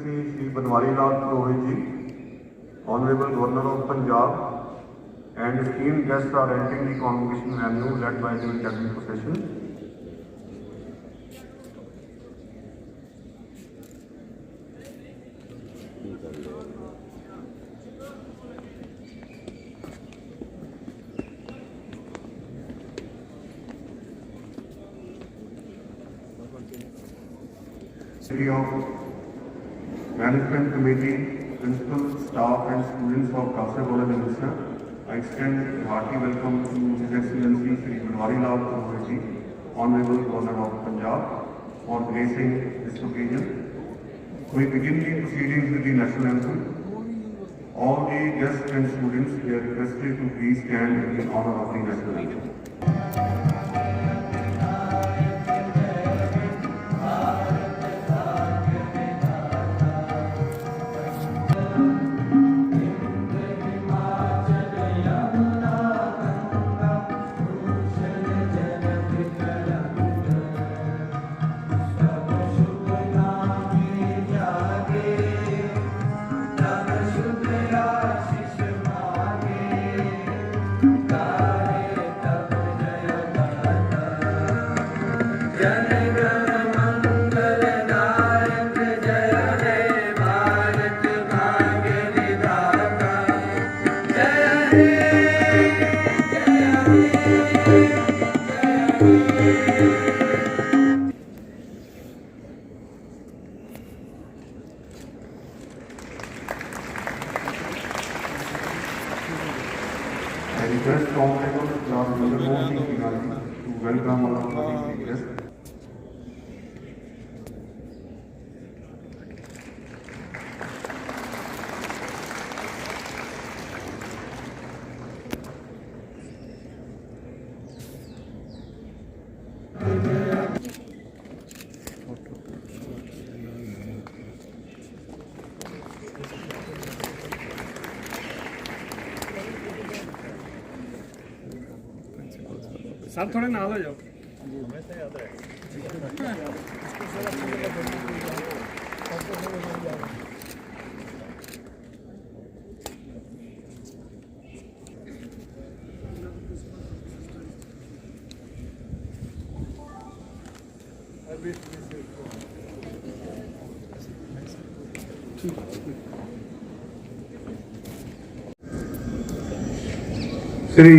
Shri Banwari Lal Purohit ji, Honorable Governor of Punjab, and esteemed guests are entering the convocation venue led by the academic procession. Of Management Committee, Principal, Staff and students of Khalsa College Amritsar, I extend a hearty welcome to His Excellency Shri Banwari Lal Purohit ji, Honorable Governor of Punjab, for gracing this occasion. We begin the proceedings with the national anthem. All the guests and students are requested to please stand in honor of the national anthem. I request Honorable Governor to welcome all of the guests. Sir थोड़े नाल हो जाओ Shri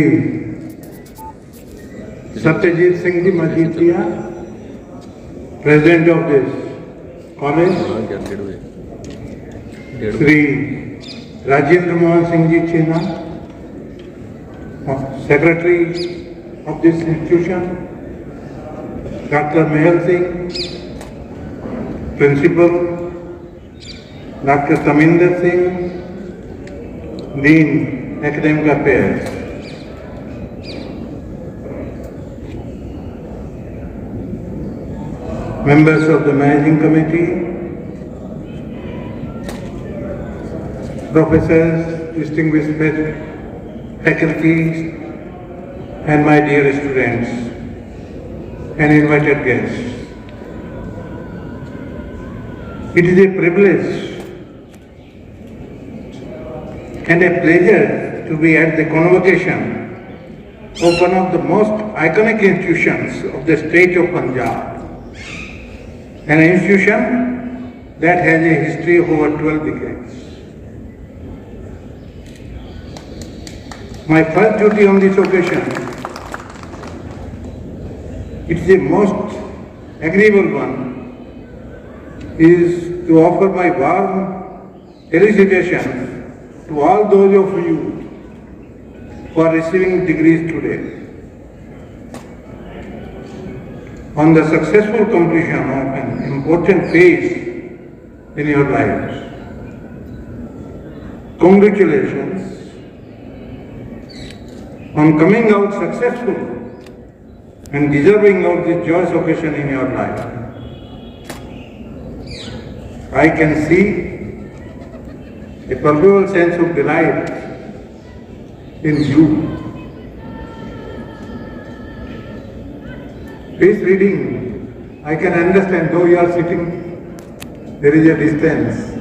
Satyajit Singh Ji Majidia, President of this college, Sri Rajendra Mohan Singh Ji Chena, Secretary of this institution, Dr. Mehal Singh, Principal, Dr. Taminder Singh, Dean, Academic Affairs. Members of the Managing Committee, professors, distinguished faculty, and my dear students and invited guests. It is a privilege and a pleasure to be at the convocation of one of the most iconic institutions of the state of Punjab. An institution that has a history of over 12 decades. My first duty on this occasion, it is a most agreeable one, is to offer my warm felicitation to all those of you who are receiving degrees today on the successful completion of an important phase in your lives. Congratulations on coming out successful and deserving of this joyous occasion in your life. I can see a palpable sense of delight in you. This reading, I can understand, though you are sitting, there is a distance.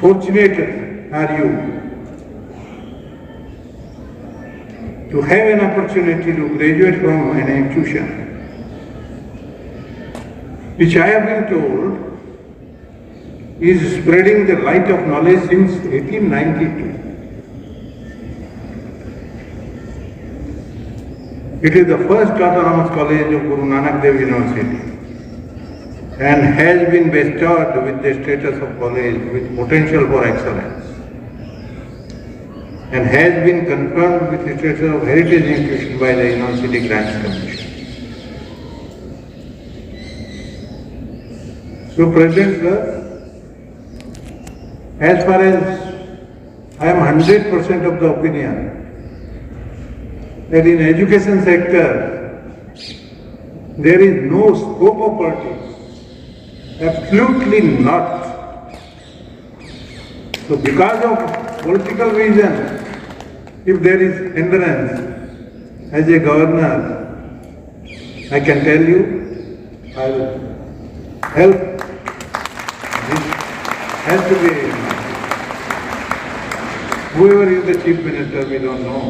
fortunate are you to have an opportunity to graduate from an institution which I have been told is spreading the light of knowledge since 1892. It is the first autonomous college of Guru Nanak Dev University and has been bestowed with the status of college with potential for excellence and has been confirmed with the status of heritage institution by the University Grants Commission. So, President Sir, as far as I am 100% of the opinion that in education sector there is no scope of politics, absolutely not. So because of political reason, if there is hindrance, as a governor, I can tell you, I will help. This has to be, whoever is the chief minister, we don't know.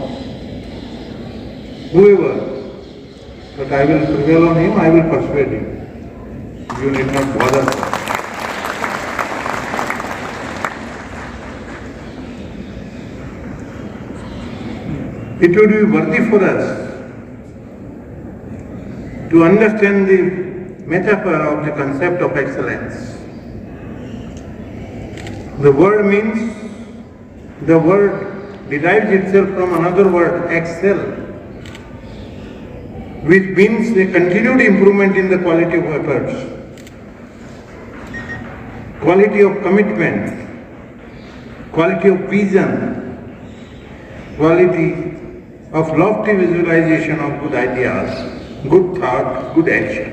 Whoever, but I will prevail on him, I will persuade him. You need not bother. It would be worthy for us to understand the metaphor of the concept of excellence. The word means, the word derives itself from another word, excel, which means a continued improvement in the quality of efforts, quality of commitment, quality of vision, quality of lofty visualization of good ideas, good thought, good action.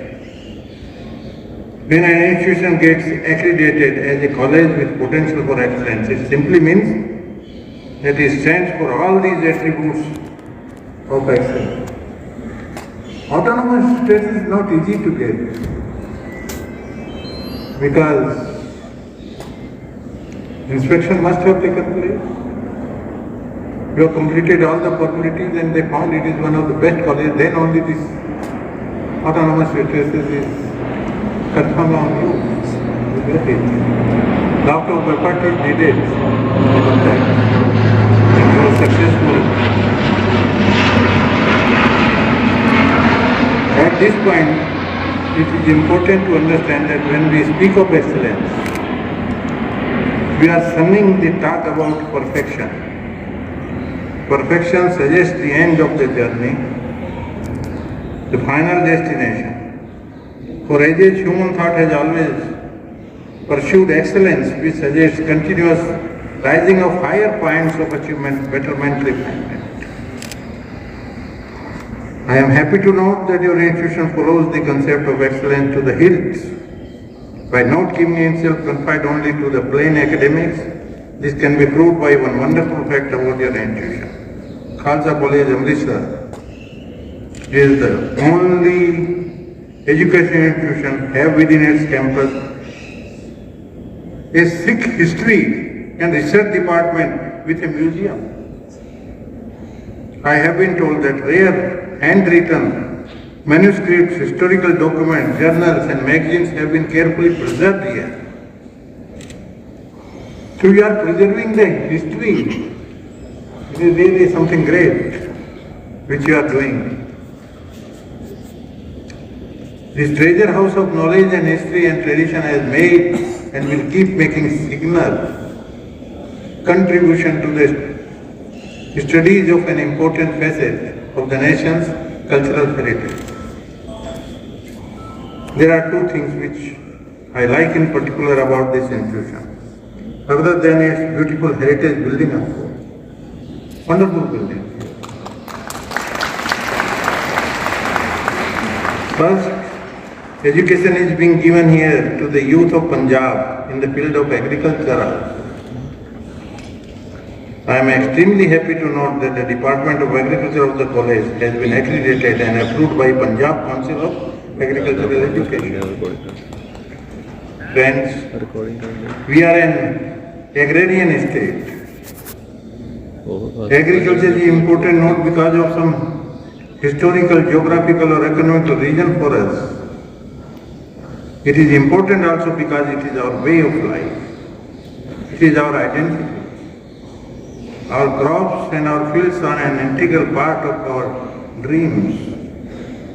When an institution gets accredited as a college with potential for excellence, it simply means that it stands for all these attributes of excellence. Autonomous status is not easy to get because inspection must have taken place. You have completed all the formalities and they found it is one of the best colleges, then only this autonomous status is confirmed on you. You get it. Lot of effort is needed and you are successful. At this point, it is important to understand that when we speak of excellence, we are shunning the talk about perfection. Perfection suggests the end of the journey, the final destination. For ages, human thought has always pursued excellence, which suggests continuous rising of higher points of achievement, betterment, refinement. I am happy to note that your institution follows the concept of excellence to the hilt by not keeping itself confined only to the plain academics. This can be proved by one wonderful fact about your institution. Khalsa College, Amritsar is the only education institution have within its campus a Sikh history and research department with a museum. I have been told that rare handwritten manuscripts, historical documents, journals and magazines have been carefully preserved here. So you are preserving the history. It is really something great which you are doing. This treasure house of knowledge and history and tradition has made and will keep making signal contribution to the studies of an important facet of the nation's cultural heritage. There are two things which I like in particular about this institution. Other than its beautiful heritage building, of course. Wonderful building. First, education is being given here to the youth of Punjab in the field of agriculture. I am extremely happy to note that the Department of Agriculture of the college has been accredited and approved by Punjab Council of Agricultural Education. Friends, we are an agrarian state. Agriculture is important not because of some historical, geographical or economical reason for us. It is important also because it is our way of life. It is our identity. Our crops and our fields are an integral part of our dreams.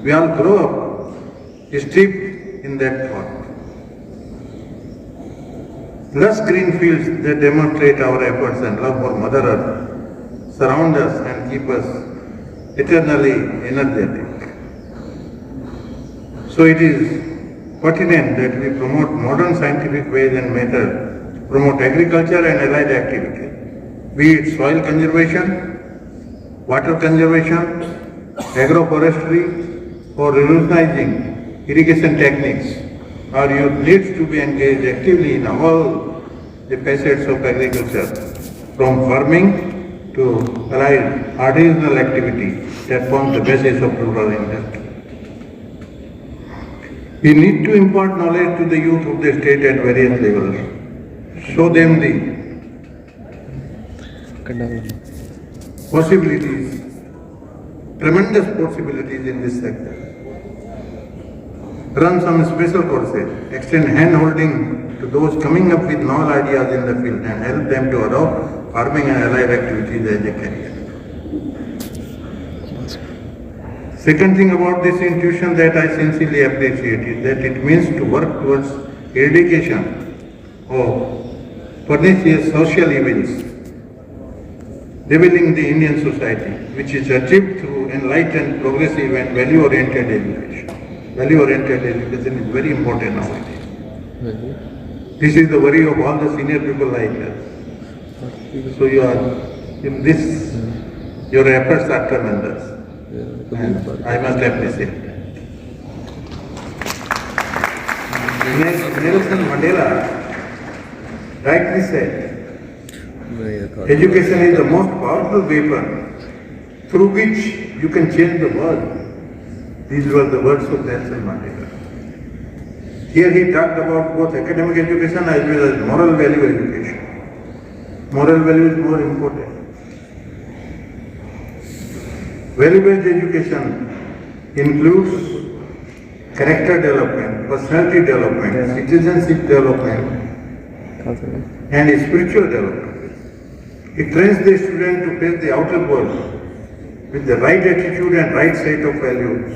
We all grow up steeped in that thought. Lush green fields that demonstrate our efforts and love for Mother Earth surround us and keep us eternally energetic. So it is pertinent that we promote modern scientific ways and methods, promote agriculture and allied activities, be it soil conservation, water conservation, agroforestry, or revolutionizing irrigation techniques. Our youth needs to be engaged actively in all the facets of agriculture, from farming to allied artisanal activity that forms the basis of rural industry. We need to impart knowledge to the youth of the state at various levels. Show them the possibilities, tremendous possibilities in this sector. Run some special courses, extend hand-holding to those coming up with novel ideas in the field and help them to adopt farming and allied activities as a career. Second thing about this institution that I sincerely appreciate is that it means to work towards eradication of pernicious social evils revealing the Indian society, which is achieved through enlightened, progressive and value-oriented education. Value-oriented education is very important nowadays. This is the worry of all the senior people like us. So you are in this, your efforts are tremendous. And I must appreciate that. Nelson Mandela rightly said, education is the most powerful weapon through which you can change the world. These were the words of Nelson Mandela. Here he talked about both academic education as well as moral value education. Moral value is more important. Value-based education includes character development, personality development, citizenship development, and spiritual development. It trains the student to face the outer world with the right attitude and right set of values.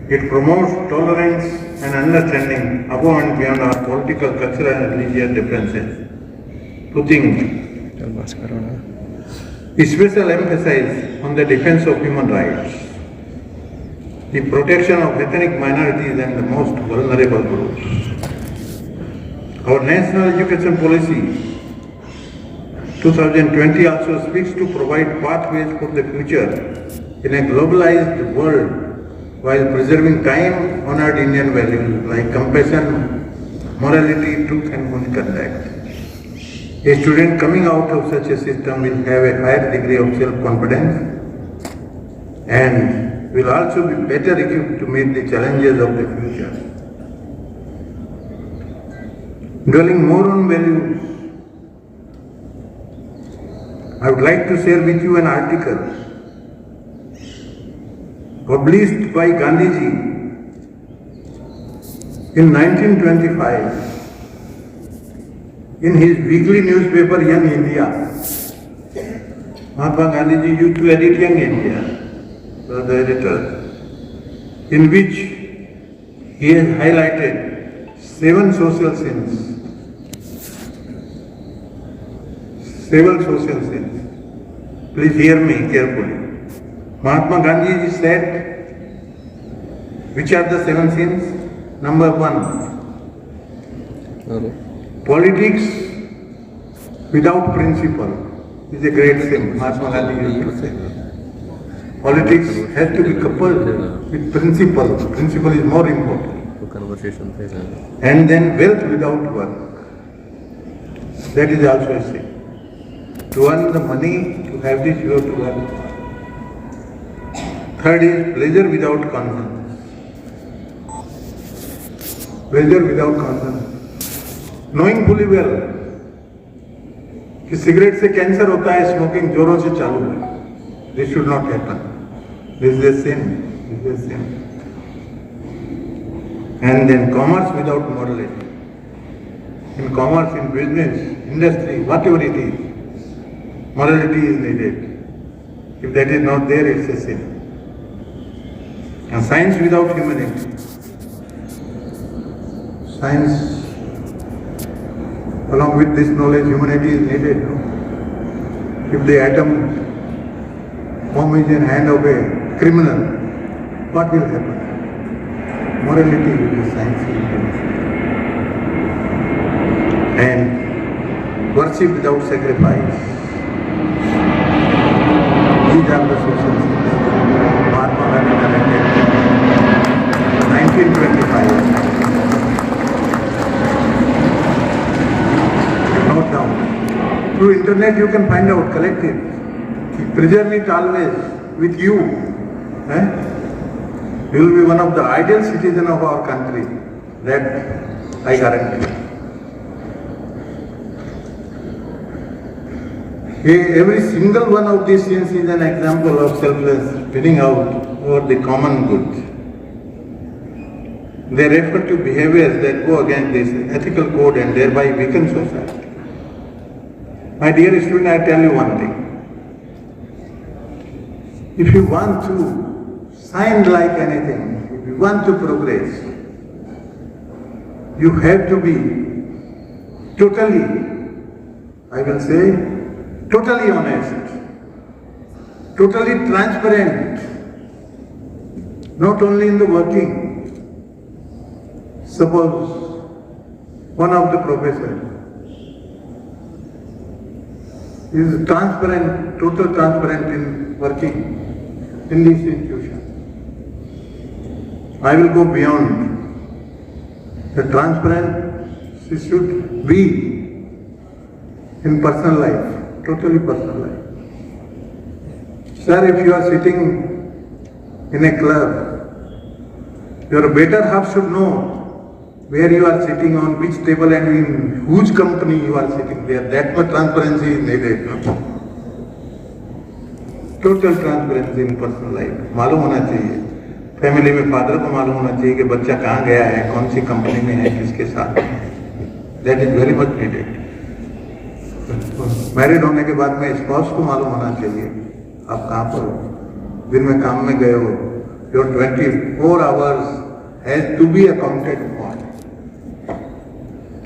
It promotes tolerance and understanding above and beyond our political, cultural and religious differences. Putting special emphasis on the defense of human rights, the protection of ethnic minorities and the most vulnerable groups. Our national education policy 2020 also speaks to provide pathways for the future in a globalized world while preserving time-honored Indian values like compassion, morality, truth and good conduct. A student coming out of such a system will have a higher degree of self-confidence and will also be better equipped to meet the challenges of the future. Dwelling more on values, I would like to share with you an article published by Gandhiji in 1925 in his weekly newspaper Young India. Mahatma Gandhi used to edit Young India, the editor, in which he has highlighted 7 social sins. 7 social sins. Please hear me carefully. Mahatma Gandhi said, which are the 7 sins? Number 1, politics without principle is a great sin. Mahatma Gandhi used to say. Politics has to be coupled with principle. Principle is more important. And then wealth without work. That is also a sin. To earn the money, to have this, you have to earn. Third is pleasure without conscience. Pleasure without conscience. knowing fully well कि cigarette से cancer होता है, smoking जोरों से चालू है. This should not happen. This is a sin. This is a sin. And then commerce without morality. In commerce, in business, industry, whatever it is, morality is needed. If that is not there, it's a sin. And science without humanity. Science, along with this knowledge, humanity is needed. No? If the atom bomb is in hand of a criminal, what will happen? Morality will be science. And worship without sacrifice. These are the social sins. Mahatma Gandhi narrated 1925. Note down. Through internet you can find out, collect it. Preserve it always with you. You will be one of the ideal citizens of our country. That I guarantee. Every single one of these sins is an example of selfless spinning out for the common good. They refer to behaviors that go against this ethical code and thereby weaken society. My dear student, I tell you one thing. If you want to shine like anything, if you want to progress, you have to be totally, I will say, totally honest, totally transparent, not only in the working. Suppose one of the professors is transparent, total transparent in working in this institution. I will go beyond. The transparency should be in personal life, totally personal life. Sir, if you are sitting in a club, your better half should know where you are sitting, on which table and in whose company you are sitting there. That much transparency is needed. Total transparency in personal life. मालूम होना चाहिए. Family में father को मालूम होना चाहिए कि बच्चा कहाँ गया है, कौन सी कंपनी में है, किसके साथ है. That is very much needed. Married होने के बाद में स्पाउस को मालूम होना चाहिए आप कहाँ पर हो, दिन में काम में गए हो. Your 24 hours has to be accounted for.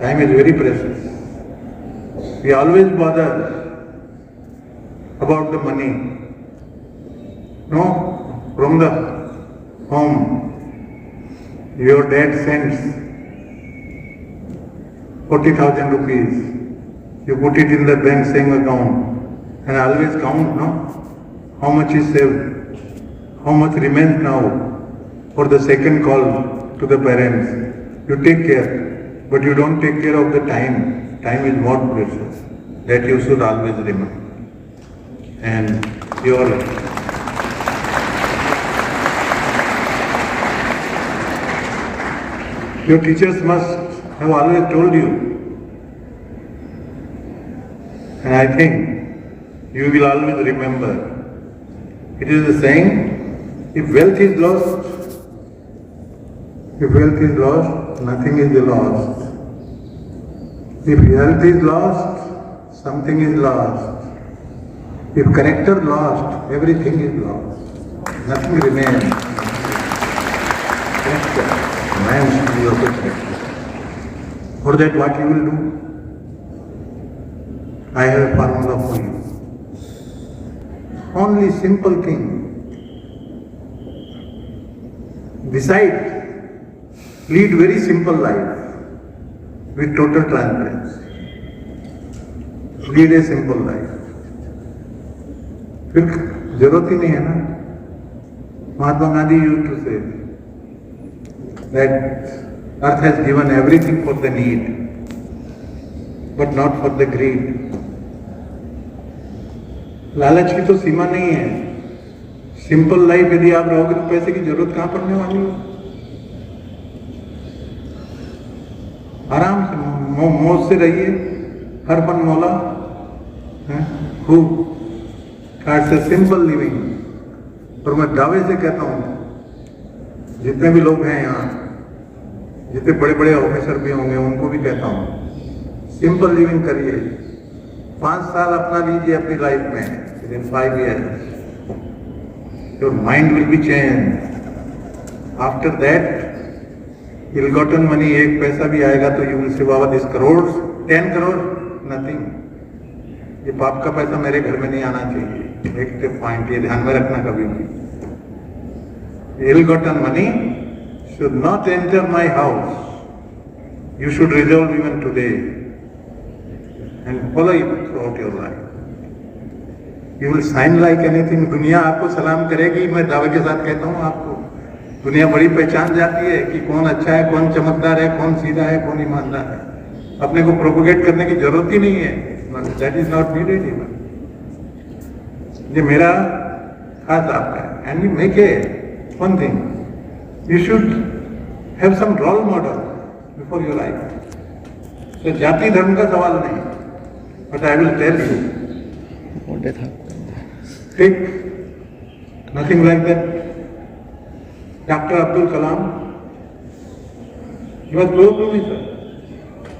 Time is very precious. We always bother about the money. No, from the home, your dad sends 40,000 rupees. You put it in the bank saving account and always count, no? How much is saved? How much remains now for the second call to the parents? You take care, but you don't take care of the time. Time is more precious. That you should always remember. And your teachers must have always told you, and I think you will always remember. It is the saying, if wealth is lost, nothing is lost. If health is lost, something is lost. If character lost, everything is lost. Nothing remains. Man should be also character. For that, what you will do? I have a formula for you. Only simple thing. Decide. Lead very simple life with total transparency. Lead a simple life. फिर जरूरत ही नहीं है ना. Mahatma Gandhi used to say that earth has given everything for the need, but not for the greed. लालच की तो सीमा नहीं है. सिंपल लाइफ यदि आप रहोगे तो पैसे की जरूरत कहाँ पड़ने वाली है. आराम से मौज से रहिए, हर पन मौला, खूब कार्ड से सिंपल लिविंग। और मैं दावे से कहता हूँ, जितने भी लोग हैं यहाँ, जितने बड़े बड़े ऑफिसर भी होंगे, उनको भी कहता हूँ, सिंपल लिविंग करिए। 5 साल अपना लीजिए अपनी लाइफ में, within 5 years your mind will be changed. After that, ill-gotten money, एक पैसा भी आएगा तो you will say, Baba this crores, 10 crore, nothing. ये पाप का पैसा मेरे घर में नहीं आना चाहिए। एक पॉइंट ये ध्यान में रखना कभी भी। Ill-gotten money should not enter my house. You should resolve even today and follow it throughout your life. You will shine like anything. दुनिया आपको सलाम करेगी। मैं दावे के साथ कहता हूँ आपको, दुनिया बड़ी पहचान जाती है कि कौन अच्छा है, कौन चमकदार है, कौन सीधा है, कौन ईमानदार है। अपने को प्रोपोगेट करने की जरूरत ही नहीं है। That is not needed even. ये मेरा खास आपका है। And you make one thing. You should have some role model before your life. So जाति धर्म का सवाल नहीं, but I will tell you. Take nothing like that. Dr. Abdul Kalam, he was close to me, sir.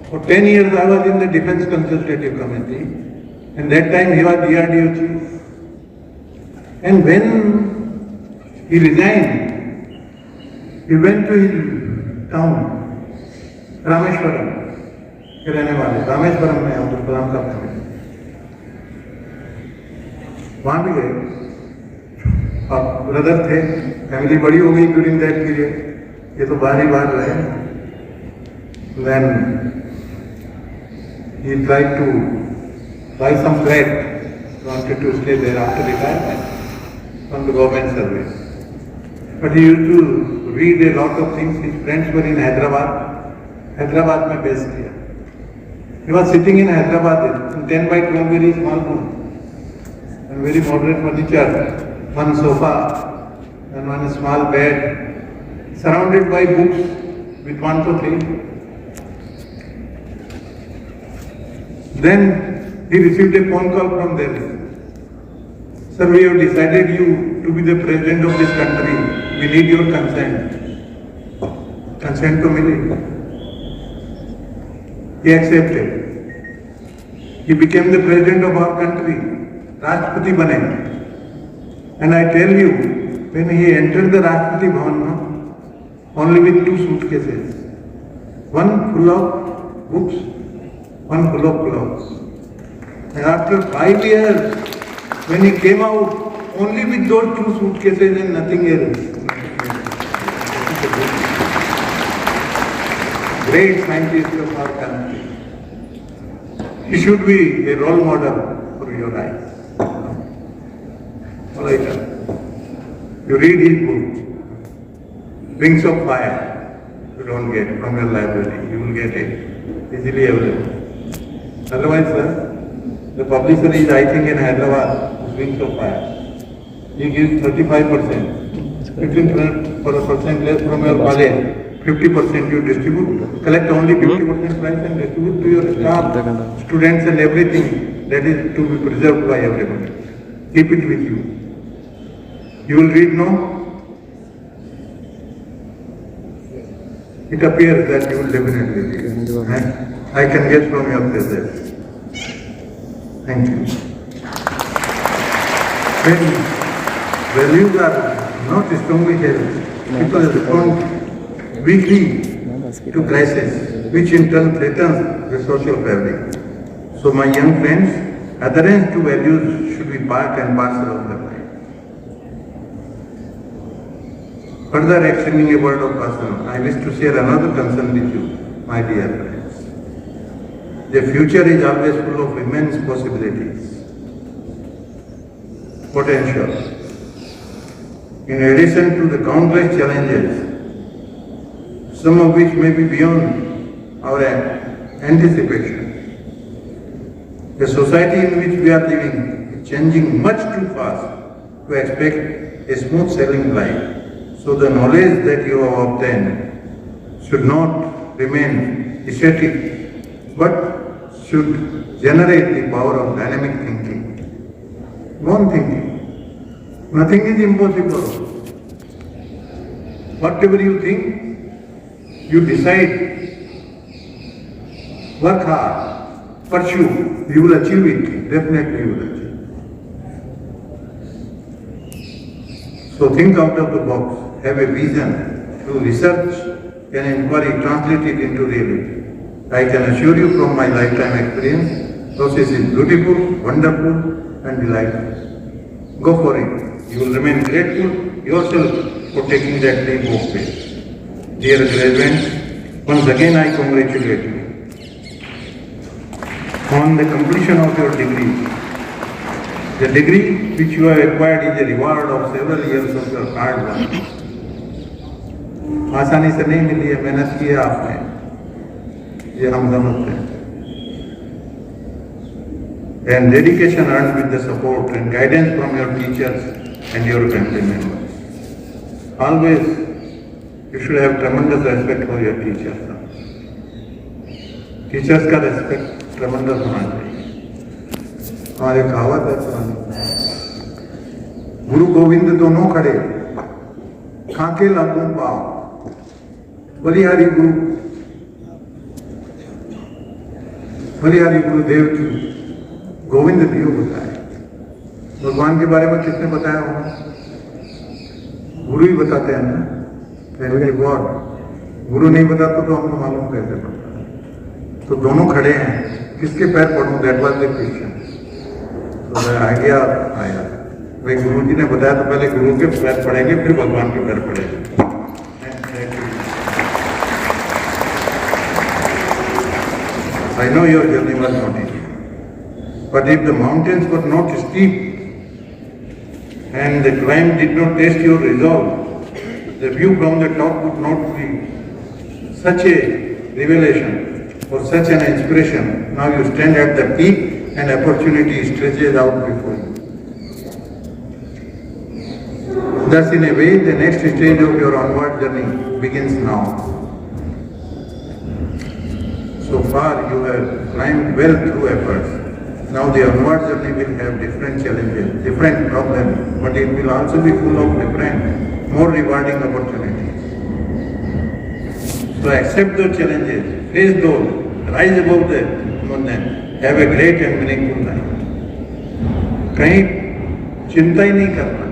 For 10 years I was in the Defense Consultative Committee, and that time he was DRDO chief. And when he resigned, he went to his town, Rameshwaram, के रहने वाले, रामेश्वरम में अब्दुल कलाम का family, वहाँ भी गए। अब brother थे, फैमिली बड़ी हो गई ड्यूरिंग दैट पीरियड, ये तो बाहर ही बाहर रहे। Then he tried to buy some flat, wanted to stay there after retirement from the government service. But he used to read a lot of things. His friends were in Hyderabad. Hyderabad में base किया. He was sitting in Hyderabad in 10 by 12 very small room, and very moderate furniture, one sofa and one small bed, surrounded by books with 1 to 3. Then he received a phone call from them. Sir, we have decided you to be the president of this country. We need your consent. Consent to मिली. He accepted. He became the president of our country. Rashtrapati बने. And I tell you, when he entered the Rashtrapati Bhavan, only with 2 suitcases, one full of books, one full of clothes. And after 5 years, when he came out, only with those 2 suitcases and nothing else. Great scientist of our country. He should be a role model for your eyes. All right. You read his book, Wings of Fire. You don't get from your library. You will get it easily available. Otherwise, sir, the publisher is, I think, in Hyderabad, Wings of Fire. He gives 35%, 15% less from your college, 50% you distribute, collect only 50% price and distribute to your staff, students and everything. That is to be preserved by everybody. Keep it with you. You will read, no? It appears that you will definitely read. I can guess from your presence. Thank you. When values are not strongly held, people respond weakly to crisis, which in turn threatens the social fabric. So my young friends, adherence to values should be part and parcel of their life. Further extending a word of caution, I wish to share another concern with you, my dear friends. The future is always full of immense possibilities, potential. In addition to the countless challenges, some of which may be beyond our anticipation, the society in which we are living is changing much too fast to expect a smooth sailing life. So the knowledge that you have obtained should not remain static, but should generate the power of dynamic thinking. Go on thinking. Nothing is impossible. Whatever you think, you decide, work hard, pursue, you will achieve it. Definitely you will achieve. So think out of the box, have a vision, through research and inquiry, translate it into reality. I can assure you from my lifetime experience, process is beautiful, wonderful and delightful. Go for it. You will remain grateful yourself for taking that leap of faith. Dear graduates, once again I congratulate you on the completion of your degree. The degree which you have acquired is a reward of several years of your hard work. आसानी से नहीं मिली है, मेहनत की है आपने, ये हम समझते हैं. And dedication earned with the support and guidance from your teachers and your family members. Always you should have tremendous respect for your teachers. Teachers का respect tremendous होना चाहिए. हमारे कहावत है पुरानी, गुरु गोविंद दोनों खड़े, खाके लागू पाओ. बलिहारी गुरुदेव जी गोविंद दियो बताए. भगवान के बारे में किसने बताया होगा? गुरु ही बताते हैं ना. गॉड, गुरु नहीं बताता तो हमको मालूम कैसे पड़ता. तो दोनों खड़े हैं, किसके पैर पढ़ूं? That was the question. तो आइडिया आया, भाई गुरु जी ने बताया तो पहले गुरु के पैर पड़ेंगे, फिर भगवान के पैर पड़ेंगे. I know your journey was not easy, but if the mountains were not steep and the climb did not test your resolve, the view from the top would not be such a revelation or such an inspiration. Now you stand at the peak and opportunity stretches out before you. Thus, in a way, the next stage of your onward journey begins now. So far, you have climbed well through efforts. Now the onward journey will have different challenges, different problems, but it will also be full of different, more rewarding opportunities. So accept those challenges, face those, rise above them, have a great and meaningful life. कहीं चिंता ही नहीं करना.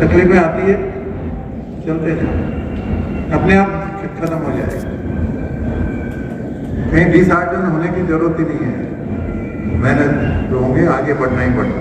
तकलीफें आती है, चलते जाओ, अपने आप खत्म हो जाएगा. कहीं डिसहार्टन होने की जरूरत ही नहीं है. मेहनत तो होंगे, आगे बढ़ना ही पड़ना.